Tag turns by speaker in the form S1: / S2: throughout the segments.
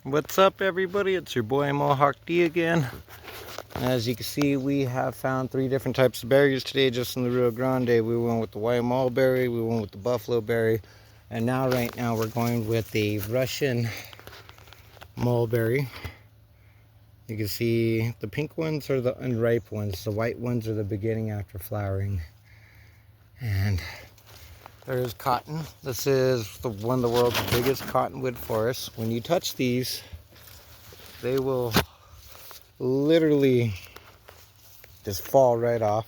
S1: What's up, everybody? It's your boy Mohawk D again. As you can see, we have found 3 different types of berries today just in the Rio Grande. We went with the white mulberry, we went with the buffalo berry, and right now we're going with the Russian mulberry. You can see the pink ones are the unripe ones, the white ones are the beginning after flowering. And there's cotton. This is one of the world's biggest cottonwood forests. When you touch these, they will literally just fall right off.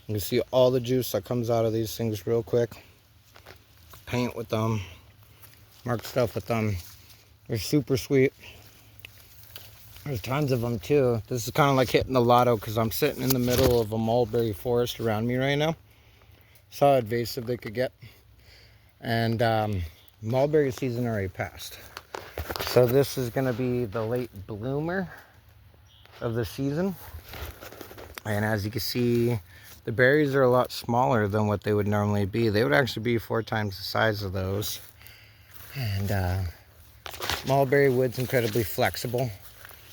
S1: You can see all the juice that comes out of these things real quick. Paint with them, mark stuff with them. They're super sweet. There's tons of them too. This is kind of like hitting the lotto because I'm sitting in the middle of a mulberry forest around me right now. Saw how invasive they could get. And mulberry season already passed. So this is going to be the late bloomer of the season. And as you can see, the berries are a lot smaller than what they would normally be. They would actually be 4 times the size of those. And mulberry wood's incredibly flexible.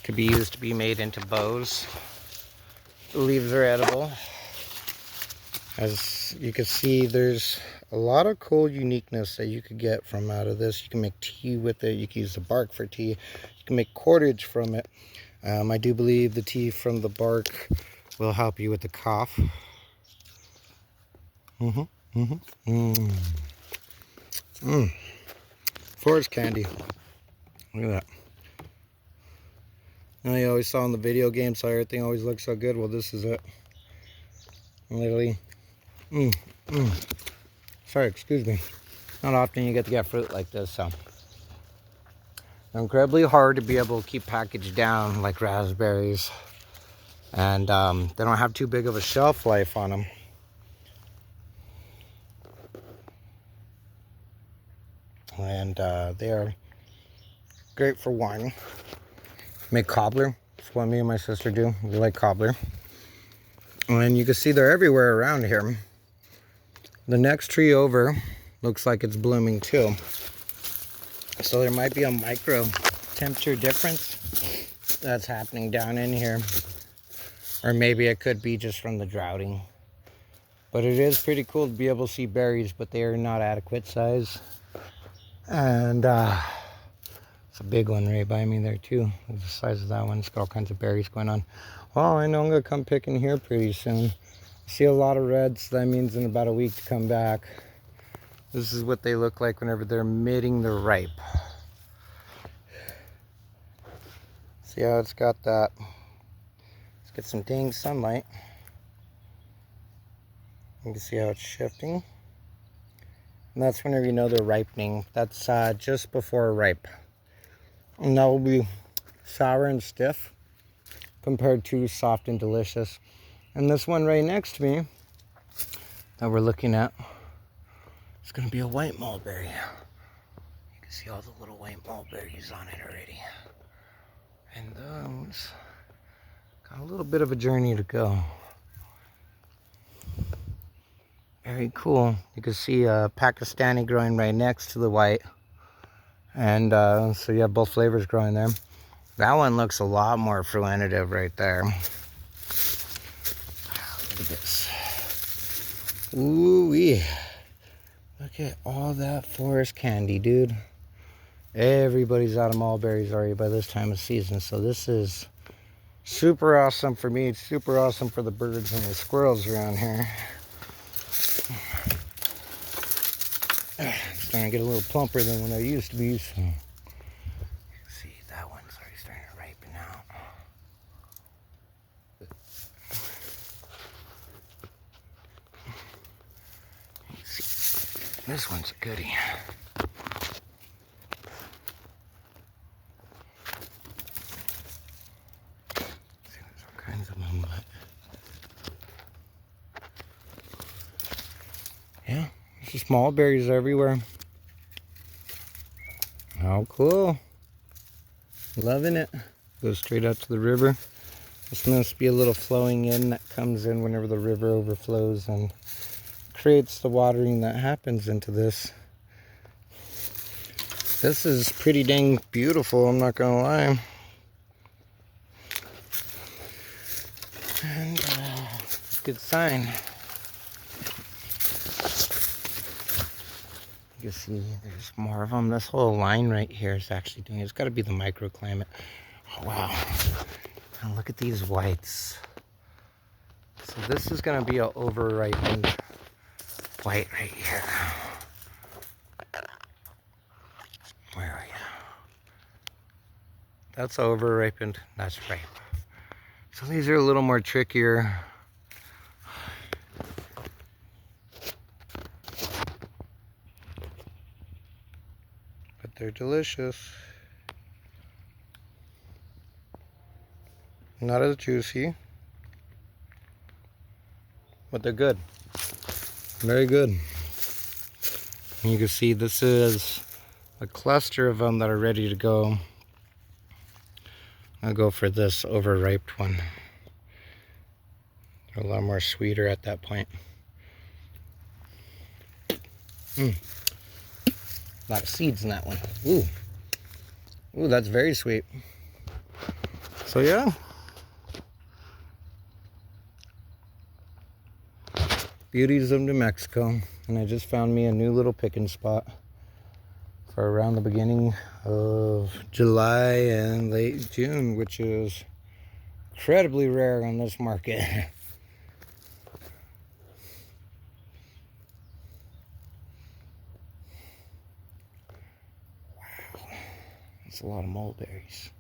S1: Could be used to be made into bows. The leaves are edible. As you can see, there's a lot of cool uniqueness that you could get from out of this. You can make tea with it. You can use the bark for tea. You can make cordage from it. I do believe the tea from the bark will help you with the cough. Forest candy. Look at that. Now you always saw in the video games how everything always looks so good. Well, this is it. Literally. Sorry, excuse me. Not often you get to get fruit like this, so. Incredibly hard to be able to keep packaged down like raspberries. And they don't have too big of a shelf life on them. And they are great for wine. Make cobbler. That's what me and my sister do. We like cobbler. And you can see they're everywhere around here. The next tree over looks like it's blooming too. So there might be a micro temperature difference that's happening down in here. Or maybe it could be just from the droughting. But it is pretty cool to be able to see berries, but they are not adequate size. And it's a big one right by me there too. The size of that one. It's got all kinds of berries going on. Well, I know I'm going to come pick in here pretty soon. I see a lot of reds. That means in about a week to come back. This is what they look like whenever they're admitting they're ripe. See how it's got that. Let's get some dang sunlight. You can see how it's shifting. And that's whenever you know they're ripening. That's just before ripe. And that will be sour and stiff compared to soft and delicious. And this one right next to me that we're looking at is going to be a white mulberry. You can see all the little white mulberries on it already. And those got a little bit of a journey to go. Very cool. You can see a Pakistani growing right next to the white. And so you have both flavors growing there. That one looks a lot more fruitative right there. Look at this. Ooh-wee. Look at all that forest candy, dude. Everybody's out of mulberries already by this time of season. So this is super awesome for me. It's super awesome for the birds and the squirrels around here. I'm starting to get a little plumper than when I used to be. So. See, that one's already starting to ripen out. See, this one's a goodie. See, there's all kinds of them, but yeah. There's small berries everywhere. How cool. Loving it. Goes straight out to the river. This must be a little flowing in that comes in whenever the river overflows and creates the watering that happens into this. This is pretty dang beautiful, I'm not gonna lie. And good sign. You can see there's more of them. This whole line right here is actually doing, it's got to be the microclimate. Oh, wow. And look at these whites. So this is going to be an over-ripened white right here. Where are you? That's over-ripened. That's ripe. So these are a little more trickier. But they're delicious. Not as juicy, but they're good. Very good. And you can see this is a cluster of them that are ready to go. I'll go for this overripe one. They're a lot more sweeter at that point. A lot of seeds in that one. Ooh. Ooh, that's very sweet. So yeah. Beauties of New Mexico. And I just found me a new little picking spot for around the beginning of July and late June, which is incredibly rare on this market. Wow, that's a lot of mulberries.